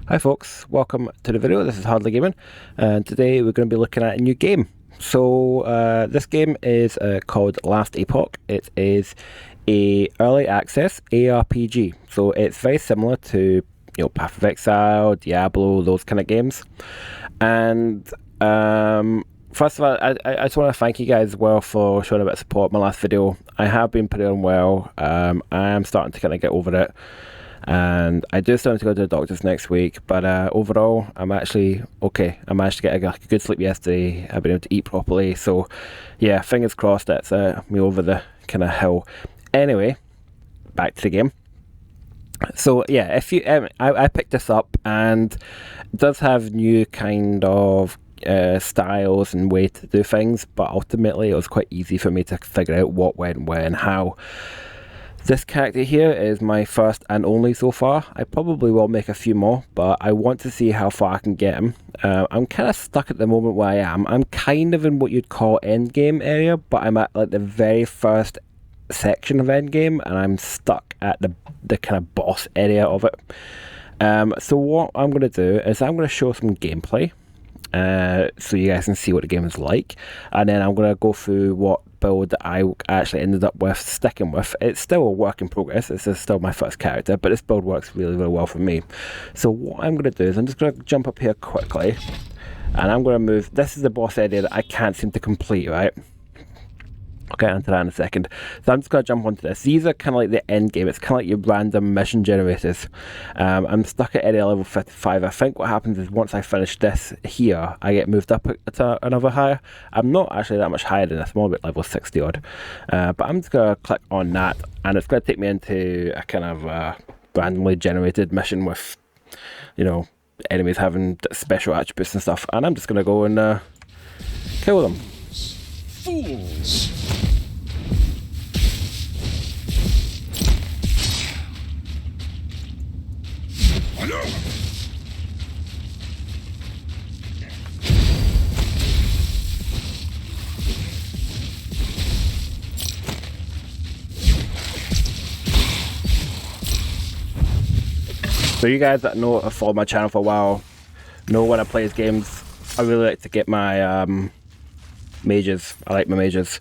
Hi folks, welcome to the video. This is Hardly Gaming, and today we're going to be looking at a new game. So this game is called Last Epoch. It is a early access ARPG, so it's very similar to Path of Exile, Diablo, those kind of games. And first of all, I just want to thank you guys as well for showing a bit of support. My last video, I have been pretty unwell. I am starting to kind of get over it. And I do still need to go to the doctors next week, but overall I'm actually okay. I managed to get a good sleep yesterday. I've been able to eat properly, so yeah, fingers crossed that's me over the kind of hill. Anyway, back to the game. So yeah, if you I picked this up, and it does have new kind of styles and way to do things, but ultimately it was quite easy for me to figure out what went where and how. This character here is my first and only so far. I probably will make a few more, but I want to see how far I can get him. I'm kind of stuck at the moment where I am. I'm kind of in what you'd call endgame area, but I'm at like the very first section of endgame, and I'm stuck at the kind of boss area of it. So what I'm going to do is I'm going to show some gameplay, so you guys can see what the game is like, and then I'm going to go through what build that I actually ended up with sticking with. It's still a work in progress. This is still my first character, but this build works really, really well for me. So what I'm going to do is I'm just going to jump up here quickly, and I'm going to move. This is the boss area that I can't seem to complete, right? I'll get into that in a second. So I'm just going to jump onto this. These are kind of like the end game. It's kind of like your random mission generators. I'm stuck at area level 55. I think what happens is once I finish this here, I get moved up to another higher. I'm not actually that much higher than this. I'm only at level 60 odd. But I'm just going to click on that, and it's going to take me into a kind of randomly generated mission with, enemies having special attributes and stuff. And I'm just going to go and kill them. Fools! So you guys that know have followed my channel for a while know when I play these games, I really like to get my mages. I like my mages,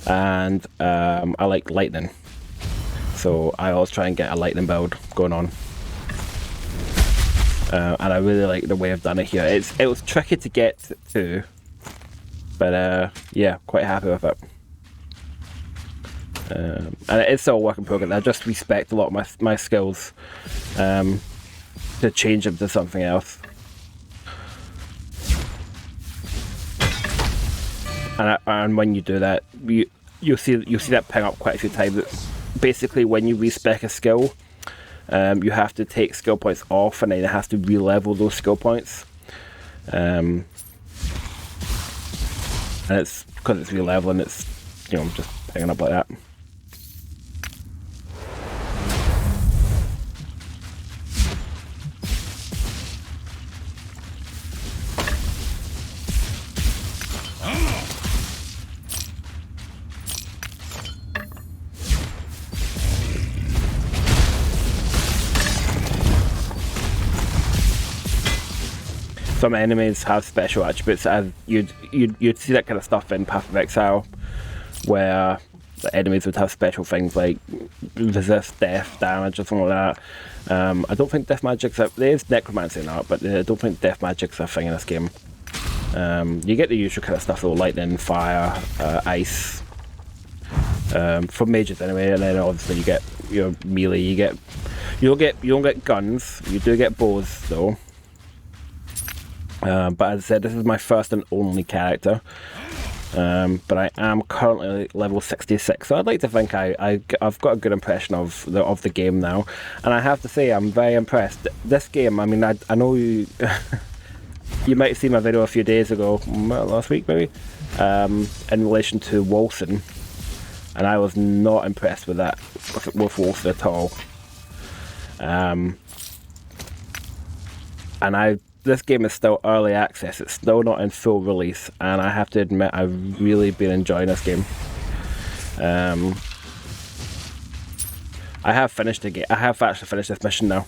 and I like lightning, so I always try and get a lightning build going on, and I really like the way I've done it here. It was tricky to get to, but yeah, quite happy with it. And it is still a work in progress. I just respect a lot of my skills to change them to something else. And when you do that, you'll see that ping up quite a few times. Basically, when you respec a skill, you have to take skill points off, and then it has to re-level those skill points. And it's because it's re-leveling, it's just pinging up like that. Some enemies have special attributes, as you'd see that kind of stuff in Path of Exile, where the enemies would have special things like resist death damage or something like that. I don't think death magic's there's necromancy in that, but I don't think death magic's a thing in this game. You get the usual kind of stuff though, lightning, fire, ice, for mages anyway, and then obviously you get your melee. You don't get guns. You do get bows though. But as I said, this is my first and only character. But I am currently level 66, so I'd like to think I've got a good impression of the game now, and I have to say I'm very impressed. This game, I mean, I know you you might have seen my video a few days ago, last week maybe, in relation to Wilson, and I was not impressed with that, with Wilson at all. And this game is still early access. It's still not in full release, and I have to admit I've really been enjoying this game. I have finished the game. I have actually finished this mission now.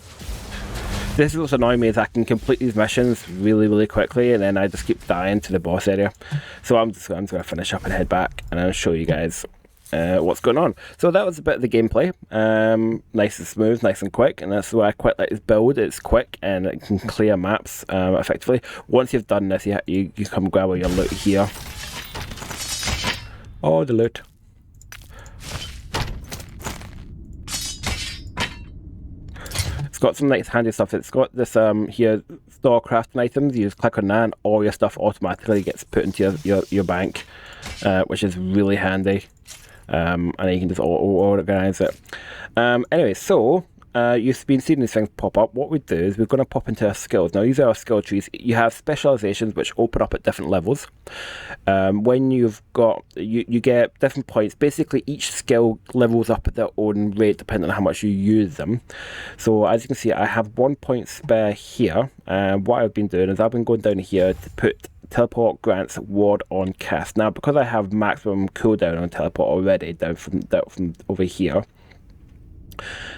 This is what's annoying me, is I can complete these missions really quickly, and then I just keep dying to the boss area. So I'm just going to finish up and head back, and I'll show you guys what's going on. So that was a bit of the gameplay. Nice and smooth, nice and quick, and that's why I quite like this build. It's quick and it can clear maps effectively. Once you've done this, you come grab all your loot here. Oh, the loot. It's got some nice handy stuff. It's got this here, store crafting items. You just click on that and all your stuff automatically gets put into your bank, which is really handy. And then you can just organize it. Anyway, so you've been seeing these things pop up. What we do is we're going to pop into our skills. Now, these are our skill trees. You have specializations which open up at different levels. When you've got, you get different points. Basically, each skill levels up at their own rate depending on how much you use them. So as you can see, I have 1 point spare here. What I've been doing is I've been going down here to put teleport grants ward on cast. Now, because I have maximum cooldown on teleport already down from over here,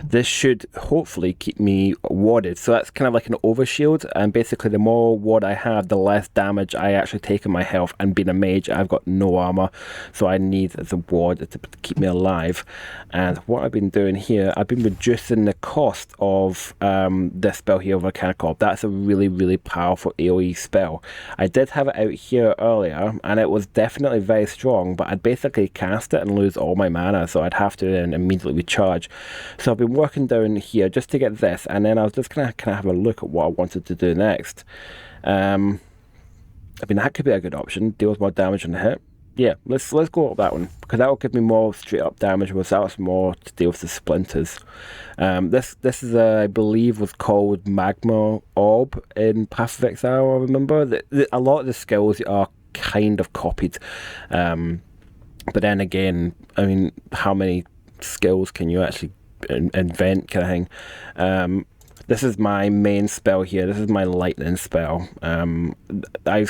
this should hopefully keep me warded. So that's kind of like an overshield, and basically the more ward I have, the less damage I actually take in my health. And being a mage, I've got no armor, so I need the ward to keep me alive. And what I've been doing here, I've been reducing the cost of this spell here, Volcanic Orb. That's a really powerful AoE spell. I did have it out here earlier, and it was definitely very strong, but I'd basically cast it and lose all my mana, so I'd have to then immediately recharge. So I've been working down here just to get this, and then I was just gonna kind of have a look at what I wanted to do next. I mean, that could be a good option. Deals more damage on the hit. Yeah, let's go with that one, because that will give me more straight up damage without more to deal with the splinters. This is I believe was called Magma Orb in Path of Exile. I remember a lot of the skills are kind of copied, but then again, I mean, how many skills can you actually invent, kind of thing? This is my main spell here. This is my lightning spell. I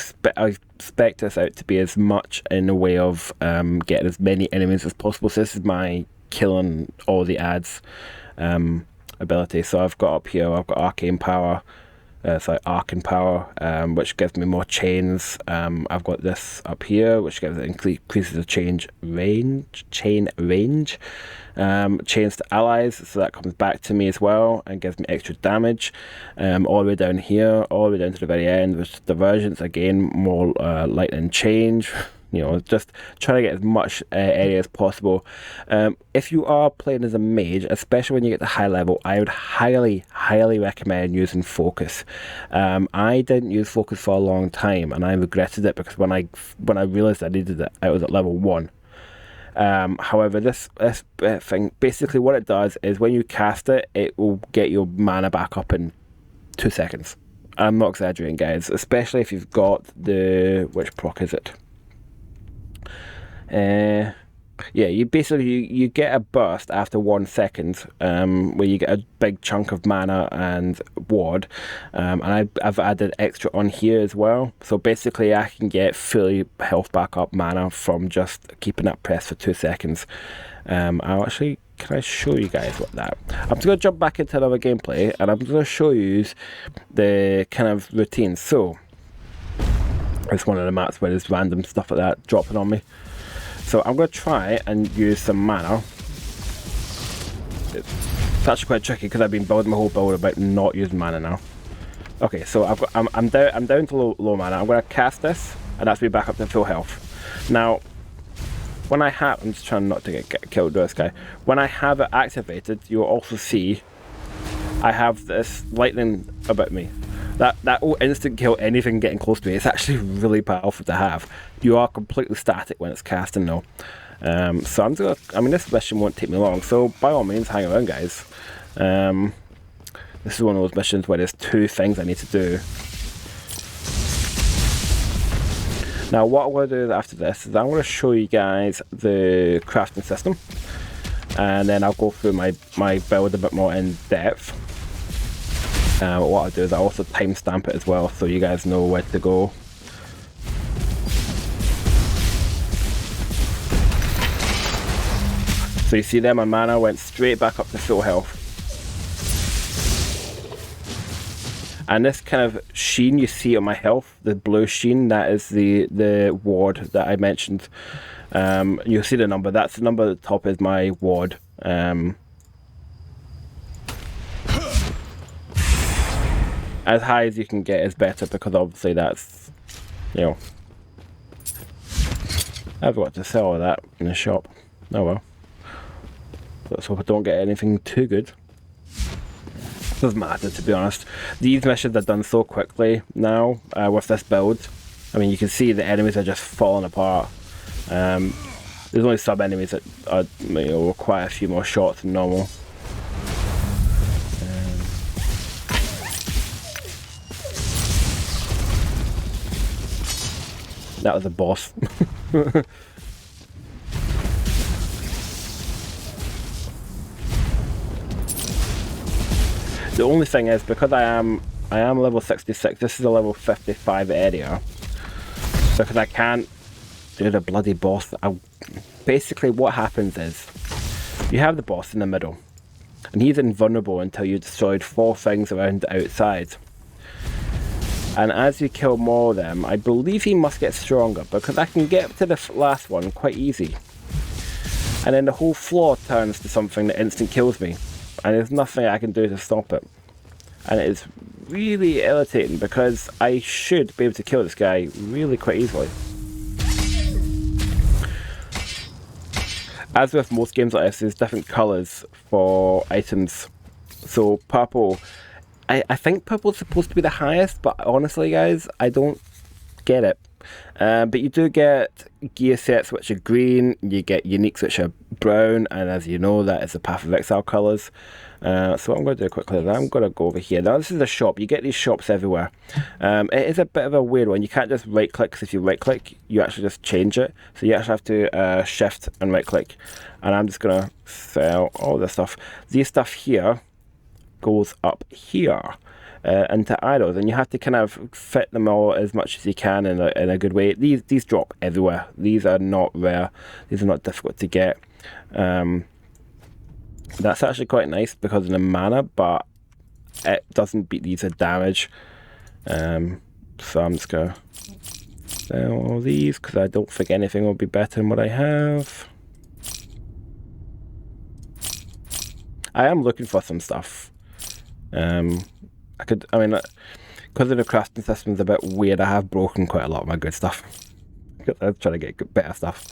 spec this out to be as much in the way of getting as many enemies as possible. So this is my killing all the adds ability. So I've got up here, I've got arcane power. So arcane power, which gives me more chains. I've got this up here, which increases the chain range. Chains to allies, so that comes back to me as well and gives me extra damage. All the way down here, all the way down to the very end, which is divergence, again, more lightning change. You know, just trying to get as much area as possible. If you are playing as a mage, especially when you get to high level, I would highly recommend using focus. I didn't use focus for a long time, and I regretted it, because when I realized I needed it, I was at level 1. However, this thing, basically what it does is when you cast it, it will get your mana back up in 2 seconds. I'm not exaggerating, guys, especially if you've got which proc is it? Yeah, you basically you get a burst after 1 second, where you get a big chunk of mana and ward, and I've added extra on here as well. So basically, I can get fully health back up mana from just keeping that pressed for 2 seconds. Can I show you guys what that? I'm just gonna jump back into another gameplay, and I'm gonna show you the kind of routine. So it's one of the maps where there's random stuff like that dropping on me. So I'm going to try and use some mana. It's actually quite tricky because I've been building my whole build about not using mana now. Okay, so I'm down to low mana. I'm going to cast this, and that's me back up to full health. Now, when I have, I'm just trying not to get killed by this guy. When I have it activated, you'll also see I have this lightning about me. That will instant kill anything getting close to me. It's actually really powerful to have. You are completely static when it's casting though. So I'm just gonna, I mean, this mission won't take me long, so by all means hang around, guys. This is one of those missions where there's 2 things I need to do. Now what I'm going to do after this is I'm going to show you guys the crafting system, and then I'll go through my build a bit more in depth. What I'll do is I'll also timestamp it as well, so you guys know where to go. So you see there, my mana went straight back up to full health. And this kind of sheen you see on my health, the blue sheen, that is the ward that I mentioned. You'll see the number. That's the number at the top is my ward. As high as you can get is better, because obviously that's, you know, I've got to sell all that in the shop. Oh well. Let's hope I don't get anything too good. Doesn't matter, to be honest. These missions are done so quickly now with this build. I mean, you can see the enemies are just falling apart. There's only some enemies that are, you know, require a few more shots than normal. That was a boss. The only thing is, because I am level 66, this is a level 55 area, because I can't do the bloody boss. Basically what happens is, you have the boss in the middle, and he's invulnerable until you destroyed 4 things around the outside. And as you kill more of them, I believe he must get stronger, because I can get to the last one quite easy. And then the whole floor turns to something that instant kills me. And there's nothing I can do to stop it. And it is really irritating, because I should be able to kill this guy really quite easily. As with most games like this, there's different colours for items. So purple, I think purple's supposed to be the highest, but honestly guys, I don't get it. But you do get gear sets which are green, you get uniques which are brown, and as you know, that is the Path of Exile colours. So what I'm going to do quickly is I'm going to go over here. Now this is a shop. You get these shops everywhere. It is a bit of a weird one. You can't just right click, because if you right click you actually just change it. So you actually have to shift and right click. And I'm just going to sell all this stuff. These stuff here goes up here into arrows, and you have to kind of fit them all as much as you can in a good way. These drop everywhere. These are not rare. These are not difficult to get. That's actually quite nice because of the mana, but it doesn't beat these at damage. So I'm just gonna sell all these, because I don't think anything will be better than what I have. I am looking for some stuff. I mean, because of the crafting system is a bit weird, I have broken quite a lot of my good stuff. I'm trying to get better stuff.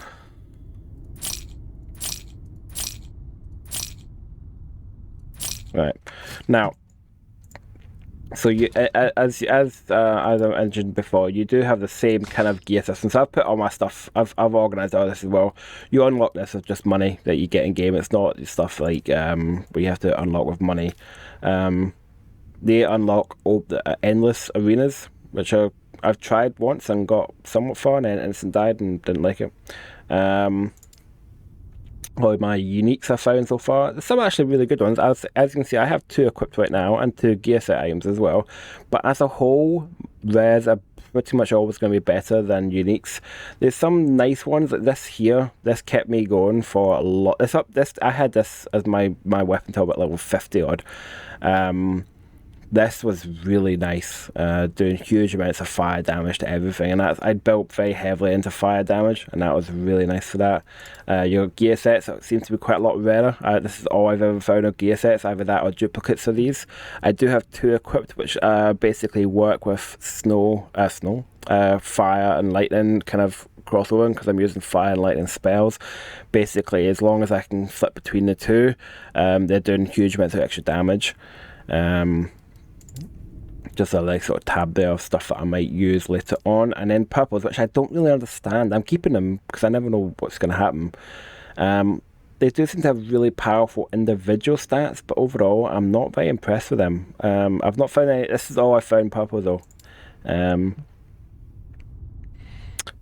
Right now, so you, as I mentioned before, you do have the same kind of gear system. So I've put all my stuff. I've organised all this as well. You unlock this with just money that you get in game. It's not stuff like where you have to unlock with money. They unlock all the endless arenas, which I've tried once and got somewhat far, and then instant died and didn't like it. All my uniques I've found so far. There's some actually really good ones. As you can see, I have 2 equipped right now and 2 gear set items as well. But as a whole, rares are pretty much always going to be better than uniques. There's some nice ones. Like this here, this kept me going for a lot. I had this as my weapon till about level 50 odd. This was really nice, doing huge amounts of fire damage to everything, and I built very heavily into fire damage, and that was really nice for that. Your gear sets seem to be quite a lot rarer. This is all I've ever found of gear sets, either that or duplicates of these. I do have 2 equipped, which basically work with fire and lightning kind of crossover, because I'm using fire and lightning spells. Basically, as long as I can flip between the 2, they're doing huge amounts of extra damage. Just a like sort of tab there of stuff that I might use later on. And then purples, which I don't really understand. I'm keeping them because I never know what's going to happen. They do seem to have really powerful individual stats, but overall I'm not very impressed with them. I've not found any. This is all I found purple though.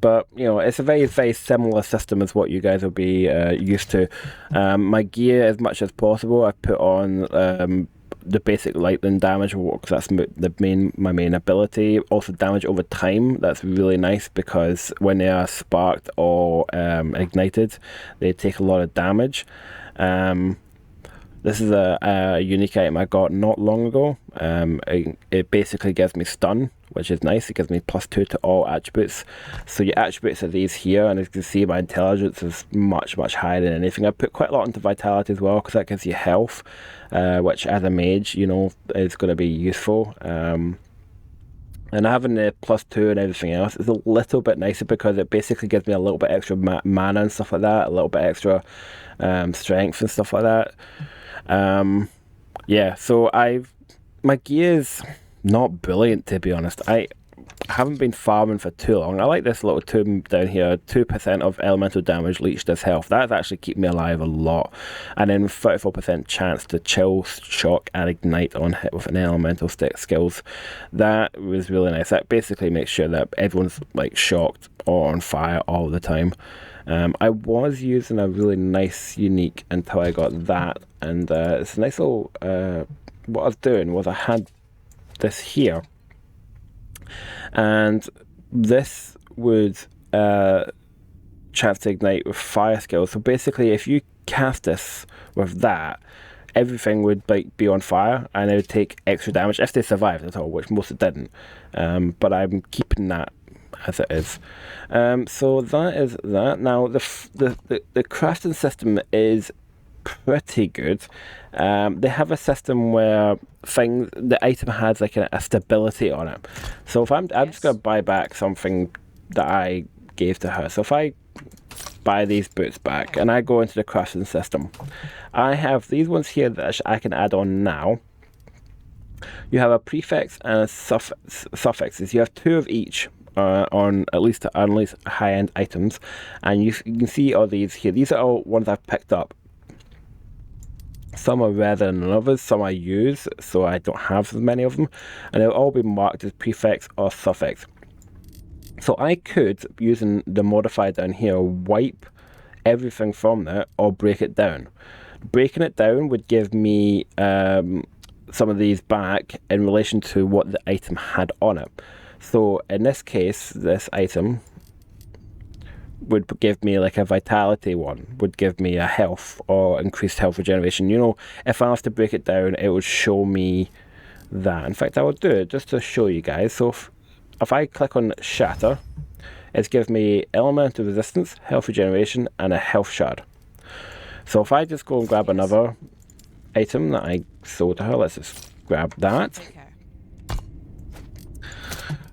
But you know, it's a very, very similar system as what you guys will be used to. My gear, as much as possible, I've put on the basic lightning damage, because that's my main ability. Also damage over time, that's really nice, because when they are sparked or ignited, they take a lot of damage. This is a unique item I got not long ago. It basically gives me stun, which is nice. It gives me +2 to all attributes. So your attributes are these here, and as you can see, my intelligence is much, much higher than anything. I put quite a lot into vitality as well, because that gives you health, which as a mage, you know, is going to be useful. And having the +2 and everything else is a little bit nicer, because it basically gives me a little bit extra mana and stuff like that, a little bit extra strength and stuff like that. Yeah, so my gear's not brilliant, to be honest. I haven't been farming for too long. I like this little tomb down here, 2% of elemental damage leached as health. That's actually keeping me alive a lot. And then 34% chance to chill, shock, and ignite on hit with an elemental stick skills. That was really nice. That basically makes sure that everyone's like shocked or on fire all the time. I was using a really nice unique until I got that, and it's a nice little, what I was doing was I had this here, and this would chance to ignite with fire skills. So basically, if you cast this with that, everything would like be on fire, and it would take extra damage if they survived at all, which most didn't. But I'm keeping that as it is. So that is that. Now the crafting system is pretty good. They have a system where the item has like a stability on it. So if I'm just gonna buy back something that I gave to her. So if I buy these boots back and I go into the crafting system, I have these ones here that I can add on now. You have a prefix and a suffixes. You have 2 of each. On at least high-end items, and you can see all these here. These are all ones I've picked up. Some are rarer than others, some I use, so I don't have as many of them, and they'll all be marked as prefix or suffix. So I could, using the modifier down here, wipe everything from there or break it down. Breaking it down would give me some of these back in relation to what the item had on it. So in this case, this item would give me like a vitality one, would give me a health or increased health regeneration. You know, if I was to break it down, it would show me that. In fact, I will do it just to show you guys. So if I click on shatter, it's gives me elemental resistance, health regeneration, and a health shard. So if I just go and grab another item that I sold to her, let's just grab that.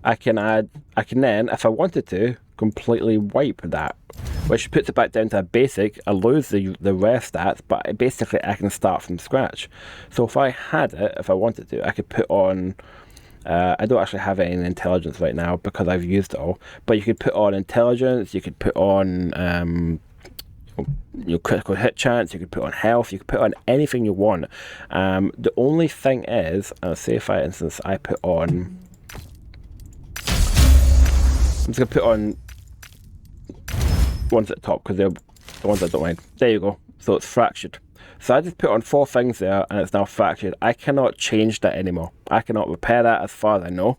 I can then, if I wanted to, completely wipe that, which puts it back down to a basic. I lose the rare stats, but basically I can start from scratch. So if I had it, if I wanted to, I could put on, I don't actually have any intelligence right now because I've used it all, but you could put on intelligence, you could put on your critical hit chance, you could put on health, you could put on anything you want. The only thing is, say for instance I put on, I'm just going to put on ones at the top because they're the ones I don't mind. There you go. So it's fractured. So I just put on 4 things there and it's now fractured. I cannot change that anymore. I cannot repair that as far as I know.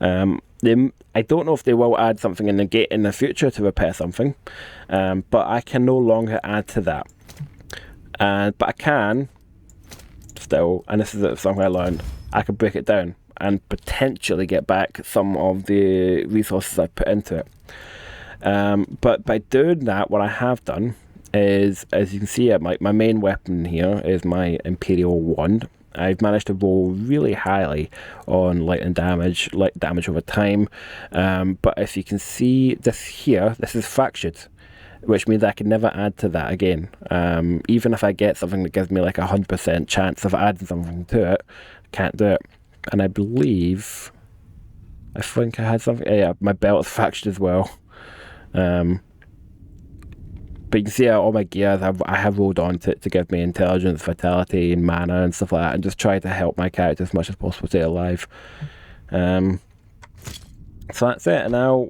I don't know if they will add something in the gate in the future to repair something. But I can no longer add to that. But I can still, and this is something I learned, I can break it down and potentially get back some of the resources I put into it. But by doing that, what I have done is, as you can see, my main weapon here is my Imperial Wand. I've managed to roll really highly on light damage over time. But if you can see this here, this is fractured, which means I can never add to that again. Even if I get something that gives me like 100% chance of adding something to it, I can't do it. And I believe, I think I had something, yeah, my belt's fractured as well. But you can see all my gear I have rolled on to give me intelligence, vitality, and mana and stuff like that, and just try to help my character as much as possible stay alive. So that's it. Now,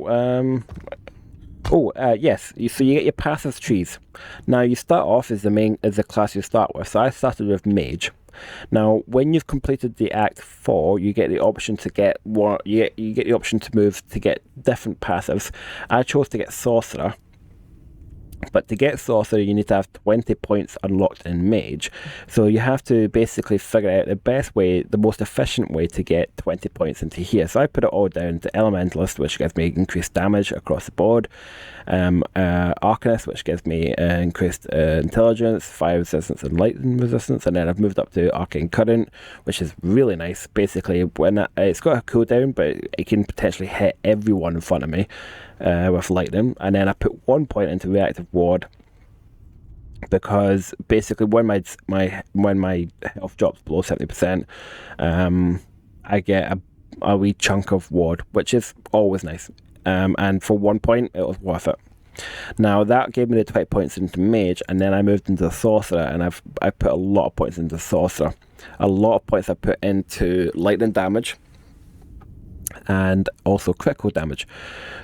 yes, so you get your passive trees. Now you start off as the class you start with. So I started with Mage. Now, when you've completed the Act 4, you get the option to get you get the option to move to get different passives. I chose to get Sorcerer, But to get Sorcerer, you need to have 20 points unlocked in Mage. So you have to basically figure out the best way, the most efficient way to get 20 points into here. So I put it all down to Elementalist, which gives me increased damage across the board. Arcanist, which gives me increased intelligence, fire resistance, and lightning resistance. And then I've moved up to Arcane Current, which is really nice. Basically, when it's got a cooldown, but it can potentially hit everyone in front of me with lightning. And then I put 1 point into Reactive Ward, because basically when my health drops below 70%, I get a wee chunk of ward, which is always nice. And for 1 point, it was worth it. Now that gave me the 20 points into Mage, and then I moved into Sorcerer, and I put a lot of points into Sorcerer. A lot of points I put into lightning damage, and also critical damage.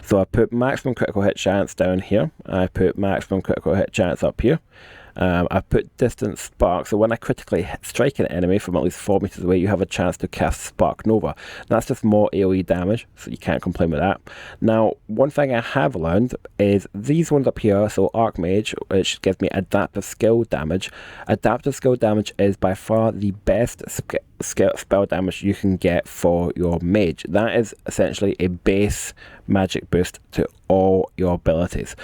So I put maximum critical hit chance down here. I put maximum critical hit chance up here. I put distance spark, so when I critically strike an enemy from at least 4 meters away, you have a chance to cast Spark Nova. That's just more AoE damage, so you can't complain with that. Now, one thing I have learned is these ones up here, so Archmage, which gives me adaptive skill damage. Adaptive skill damage is by far the best spell damage you can get for your mage. That is essentially a base magic boost to all your abilities.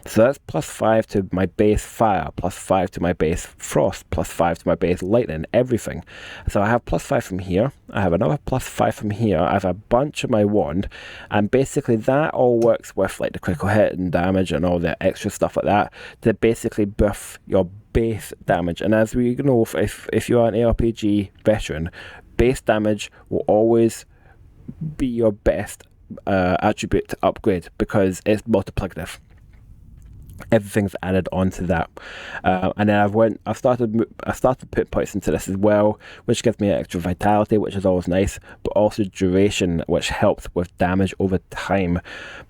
So that's +5 to my base fire, +5 to my base frost, +5 to my base lightning, everything. So I have +5 from here, I have another +5 from here, I have a bunch of my wand, and basically that all works with like the critical hit and damage and all the extra stuff like that to basically buff your base damage. And as we know, if you're an ARPG veteran, base damage will always be your best attribute to upgrade, because it's multiplicative. Everything's added onto that, and then I started putting points into this as well, which gives me extra vitality, which is always nice, but also duration, which helps with damage over time,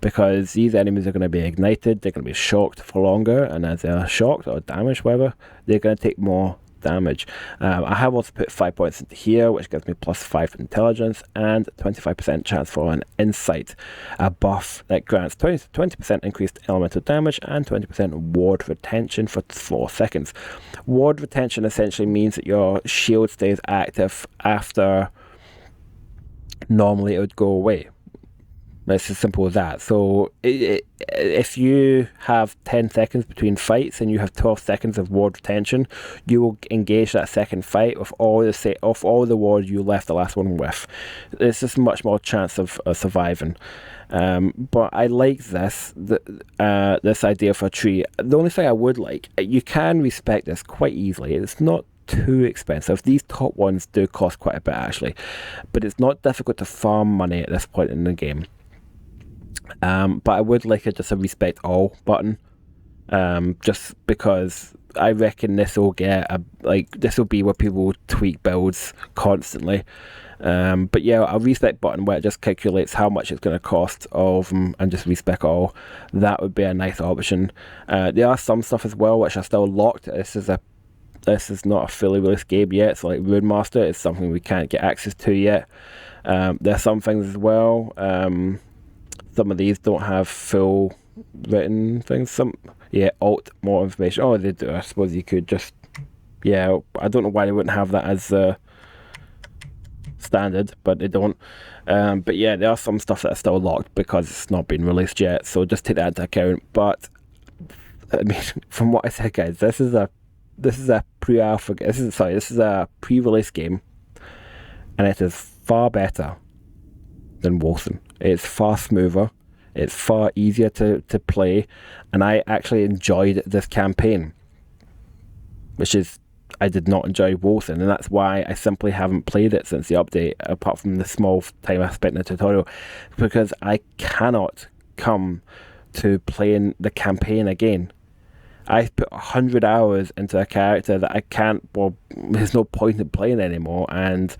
because these enemies are going to be ignited, they're going to be shocked for longer, and as they're shocked or damaged, whatever, they're going to take more damage. I have also put 5 points into here, which gives me +5 intelligence and 25% chance for an insight, a buff that grants 20% increased elemental damage and 20% ward retention for 4 seconds. Ward retention essentially means that your shield stays active after normally it would go away. It's as simple as that. So if you have 10 seconds between fights and you have 12 seconds of ward retention, you will engage that second fight with all the ward you left the last one with. There's just much more chance of surviving. But I like this idea for a tree. The only thing I would like, you can respec this quite easily. It's not too expensive. These top ones do cost quite a bit actually, but it's not difficult to farm money at this point in the game. But I would like just a respect all button, just because I reckon this will be where people tweak builds constantly. But yeah, a respect button where it just calculates how much it's going to cost all of them and just respec all. That would be a nice option. There are some stuff as well which are still locked. This is not a fully released game yet, so like Rune Master is something we can't get access to yet. There are some things as well. Some of these don't have full written things. Alt more information. Oh, they do. I suppose you could just, I don't know why they wouldn't have that as standard, but they don't. But yeah, there are some stuff that are still locked because it's not been released yet. So just take that into account. But I mean, from what I said, guys, this is a pre-alpha. This is a pre-release game, and it is far better than Wolfen. It's far smoother, it's far easier to play, and I actually enjoyed this campaign, which is, I did not enjoy Wolfen, and that's why I simply haven't played it since the update, apart from the small time I spent in the tutorial, because I cannot come to playing the campaign again. I put 100 hours into a character that I can't, there's no point in playing anymore, and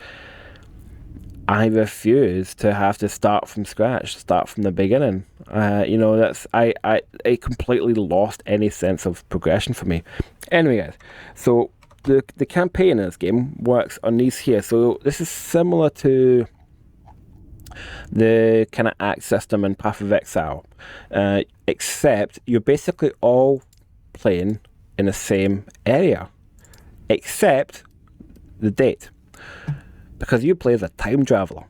I refuse to have to start from scratch, start from the beginning. It completely lost any sense of progression for me. Anyway, guys, so the campaign in this game works on these here. So this is similar to the kind of act system in Path of Exile, except you're basically all playing in the same area, except the date, because you play as a time traveler.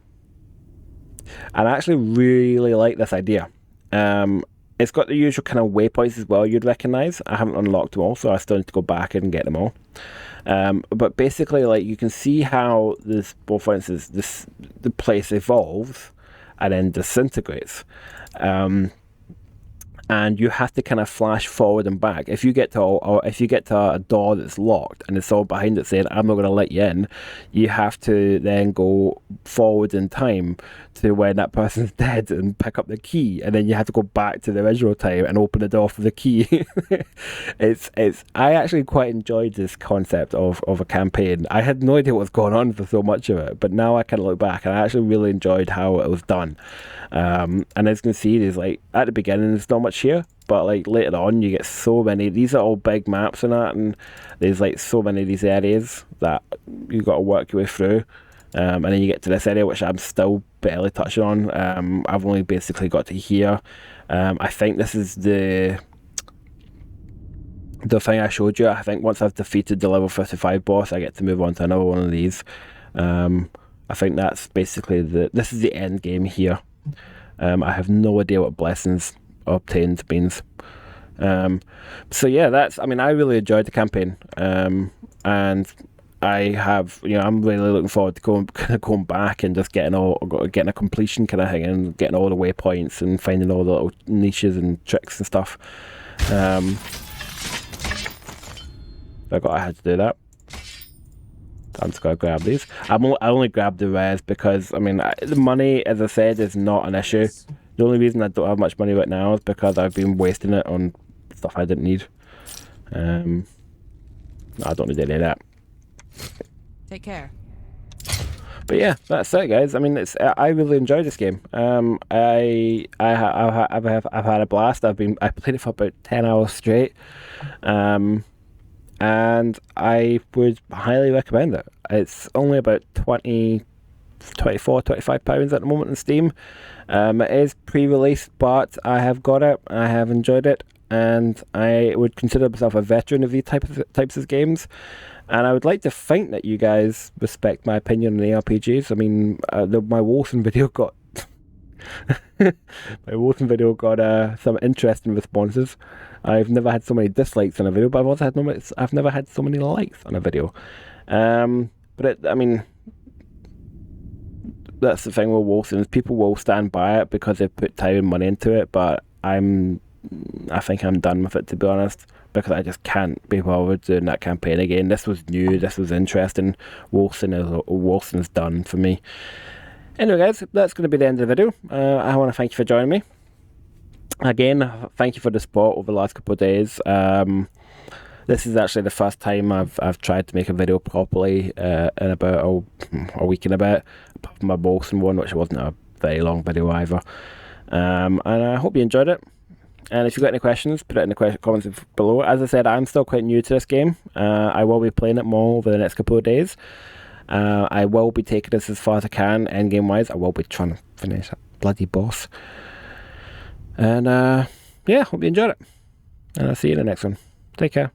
And I actually really like this idea. It's got the usual kind of waypoints as well you'd recognise. I haven't unlocked them all, so I still need to go back and get them all. But basically, like, you can see how this, well, for instance, the place evolves and then disintegrates. And you have to kind of flash forward and back. If you get to a door that's locked and it's all behind it saying, "I'm not going to let you in," you have to then go forward in time to when that person's dead and pick up the key, and then you have to go back to the original time and open the door for the key. I actually quite enjoyed this concept of a campaign. I had no idea what was going on for so much of it, but now I kind of look back and I actually really enjoyed how it was done. And as you can see, there's, like, at the beginning there's not much here, but like later on you get so many. These are all big maps and that, and there's like so many of these areas that you've got to work your way through. And then you get to this area, which I'm still barely touching on. I've only basically got to here. I think this is the thing I showed you. I think once I've defeated the level 55 boss, I get to move on to another one of these. I think that's basically this is the end game here. I have no idea what blessings obtained means. So yeah, I really enjoyed the campaign. And I have, I'm really looking forward to going back and just getting a completion kind of thing, and getting all the waypoints and finding all the little niches and tricks and stuff. I had to do that. I'm just going to grab these. I only grabbed the rares because, the money, as I said, is not an issue. The only reason I don't have much money right now is because I've been wasting it on stuff I didn't need. I don't need any of that. Take care. But yeah, that's it, guys. I really enjoyed this game. I've had a blast. I played it for about 10 hours straight. And I would highly recommend it. It's only about £25 at the moment in Steam. It is pre-release, but I have got it. I have enjoyed it, and I would consider myself a veteran of these types of games. And I would like to think that you guys respect my opinion on ARPGs. My Wilson video got some interesting responses. I've never had so many dislikes on a video, but I've never had so many likes on a video. That's the thing with Wilson's. People will stand by it because they've put time and money into it, but I think I'm done with it, to be honest, because I just can't be bothered doing that campaign again. This was new, this was interesting. Wilson's done for me. Anyway, guys, that's going to be the end of the video. I want to thank you for joining me. Again, thank you for the support over the last couple of days. This is actually the first time I've tried to make a video properly in about a week and a bit, apart from my Bolson one, which wasn't a very long video either. And I hope you enjoyed it. And if you've got any questions, put it in the comments below. As I said, I'm still quite new to this game. I will be playing it more over the next couple of days. I will be taking this as far as I can, endgame wise. I will be trying to finish that bloody boss. And yeah, hope you enjoyed it. And I'll see you in the next one. Take care.